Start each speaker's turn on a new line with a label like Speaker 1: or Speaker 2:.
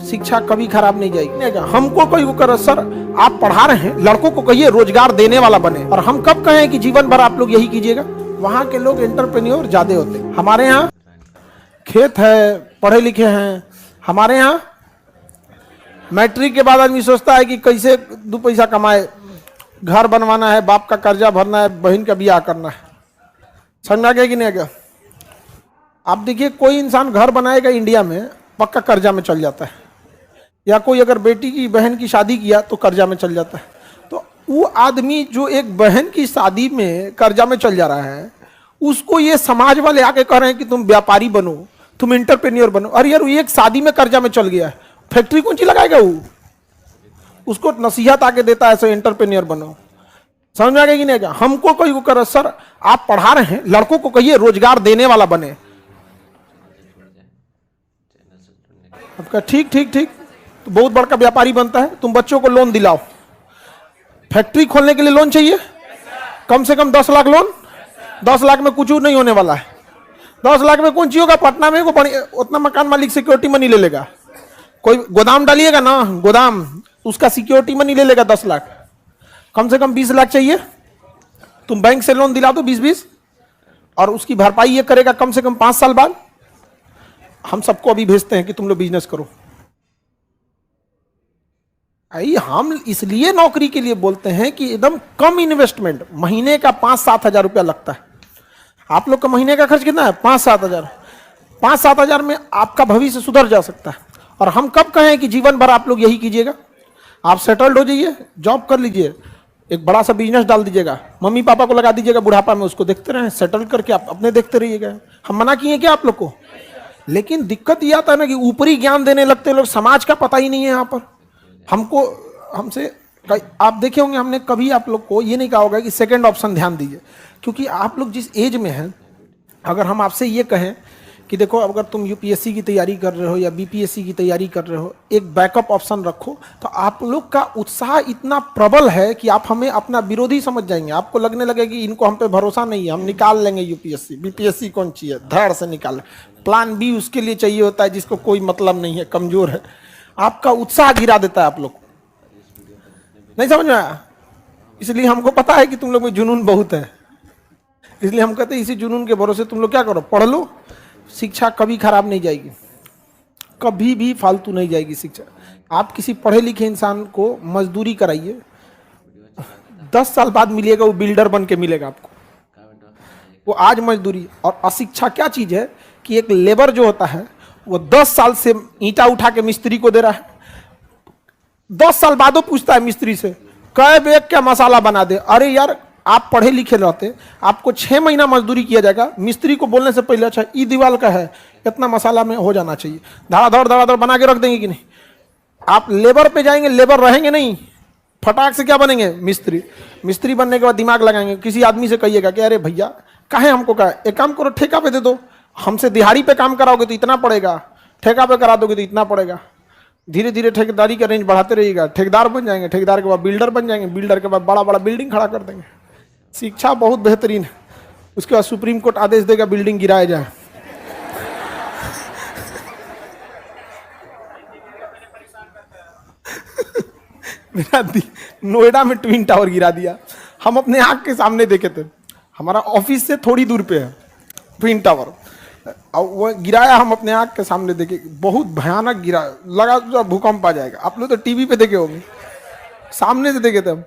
Speaker 1: शिक्षा कभी खराब नहीं जाएगी। हमको कोई वो कर सर आप पढ़ा रहे हैं, लड़कों को कहिए रोजगार देने वाला बने, और हम कब कहें कि जीवन भर आप लोग यही कीजिएगा। वहां के लोग एंटरप्रेन्योर ज्यादा होते हैं। हमारे यहाँ खेत है, पढ़े लिखे हैं। हमारे यहाँ मैट्रिक के बाद आदमी सोचता है कि कैसे 2 पैसा कमाए, घर बनवाना है, बाप का कर्जा भरना है, बहन का ब्याह करना है। समझ में आ गया कि नहीं आ गया? आप देखिए कोई इंसान घर बनाएगा इंडिया में पक्का कर्जा में चल जाता है, या कोई अगर बेटी की बहन की शादी किया तो कर्जा में चल जाता है। तो वो आदमी जो एक बहन की शादी में कर्जा में चल जा रहा है, उसको ये समाज वाले आके कह रहे हैं कि तुम व्यापारी बनो, तुम एंटरप्रेन्योर बनो। अरे यार एक शादी में कर्जा में चल गया है, फैक्ट्री कौन सी लगाएगा वो? उसको नसीहत आके देता है ऐसे एंटरप्रेन्योर बनो। समझ में आ गया कि नहीं आएगा? हमको कोई वो कर सर आप पढ़ा रहे हैं, लड़कों को कहिए रोजगार देने वाला बने। आपका ठीक ठीक ठीक तो बहुत बड़ा व्यापारी बनता है। तुम बच्चों को लोन दिलाओ, फैक्ट्री खोलने के लिए लोन चाहिए, कम से कम 10 लाख लोन। 10 लाख में कुछ नहीं होने वाला है। 10 लाख में कौन चाहिए होगा? पटना में उतना मकान मालिक सिक्योरिटी मनी ले लेगा। कोई गोदाम डालिएगा ना, गोदाम, उसका सिक्योरिटी मनी ले लेगा 10 लाख। कम से कम 20 लाख चाहिए। तुम बैंक से लोन दिला दो 20-20, और उसकी भरपाई ये करेगा कम से कम 5 साल बाद। हम सबको अभी भेजते हैं कि तुम लोग बिजनेस करो। आई हम इसलिए नौकरी के लिए बोलते हैं कि एकदम कम इन्वेस्टमेंट, महीने का 5-7 हजार रुपया लगता है। आप लोग का महीने का खर्च कितना है? 5-7 हजार। 5-7 हजार में आपका भविष्य सुधर जा सकता है। और हम कब कहें कि जीवन भर आप लोग यही कीजिएगा? आप सेटल्ड हो जाइए, जॉब कर लीजिए, एक बड़ा सा बिजनेस डाल दीजिएगा, मम्मी पापा को लगा दीजिएगा बुढ़ापा में, उसको देखते रहें, सेटल करके आप अपने देखते रहिएगा। हम मना किए क्या आप लोग को? लेकिन दिक्कत यह आता है ना कि ऊपरी ज्ञान देने लगते लोग, समाज का पता ही नहीं है। यहाँ पर हमको हमसे आप देखे होंगे, हमने कभी आप लोग को ये नहीं कहा होगा कि सेकंड ऑप्शन ध्यान दीजिए, क्योंकि आप लोग जिस एज में हैं, अगर हम आपसे ये कहें कि देखो अगर तुम यूपीएससी की तैयारी कर रहे हो या बीपीएससी की तैयारी कर रहे हो, एक बैकअप ऑप्शन रखो, तो आप लोग का उत्साह इतना प्रबल है कि आप हमें अपना विरोधी समझ जाएंगे। आपको लगने लगे कि इनको हम पे भरोसा नहीं है, हम निकाल लेंगे यूपीएससी, बीपीएससी कौन चाहिए, धड़ से निकाल। प्लान बी उसके लिए चाहिए होता है जिसको कोई मतलब नहीं है, कमजोर है। आपका उत्साह गिरा देता है आप लोग। नहीं समझ में आया? इसलिए हमको पता है कि तुम लोग में जुनून बहुत है, इसलिए हम कहते हैं इसी जुनून के भरोसे तुम लोग क्या करो, पढ़ लो। शिक्षा कभी खराब नहीं जाएगी, कभी भी फालतू नहीं जाएगी शिक्षा। आप किसी पढ़े लिखे इंसान को मजदूरी कराइए, 10 साल बाद मिलेगा वो बिल्डर बन के मिलेगा आपको। वो आज मजदूरी। और अशिक्षा क्या चीज है कि एक लेबर जो होता है वो 10 साल से ईंटा उठा के मिस्त्री को दे रहा है, 10 साल बाद वो पूछता है मिस्त्री से कै बैग क्या मसाला बना दे। अरे यार आप पढ़े लिखे रहते, आपको 6 महीना मजदूरी किया जाएगा, मिस्त्री को बोलने से पहले अच्छा ई दीवार का है, इतना मसाला में हो जाना चाहिए, धड़ाधड़ बना के रख देंगे कि नहीं। आप लेबर पे जाएंगे, लेबर रहेंगे नहीं, फटाक से क्या बनेंगे? मिस्त्री। मिस्त्री बनने के बाद दिमाग लगाएंगे। किसी आदमी से कहिएगा कि अरे भैया काहे हमको कहा, एक काम करो ठेका पे दे दो, हमसे दिहाड़ी पे काम कराओगे तो इतना पड़ेगा, ठेका पे करा दोगे तो इतना पड़ेगा। धीरे धीरे ठेकेदारी का रेंज बढ़ाते रहिएगा, ठेकेदार बन जाएंगे, ठेकेदार के बाद बिल्डर बन जाएंगे, बिल्डर के बाद बड़ा बड़ा बिल्डिंग खड़ा कर देंगे। शिक्षा बहुत बेहतरीन है। उसके बाद सुप्रीम कोर्ट आदेश देगा बिल्डिंग गिराया जाए। मेरा नोएडा में ट्विन टावर गिरा दिया, हम अपने आंख के सामने देखे थे। हमारा ऑफिस से थोड़ी दूर पे है ट्विन टावर, और वो गिराया हम अपने आंख के सामने देखे, बहुत भयानक गिरा, लगा भूकंप आ जाएगा। आप लोग तो टीवी पे देखे होंगे, सामने से देखे थे हम।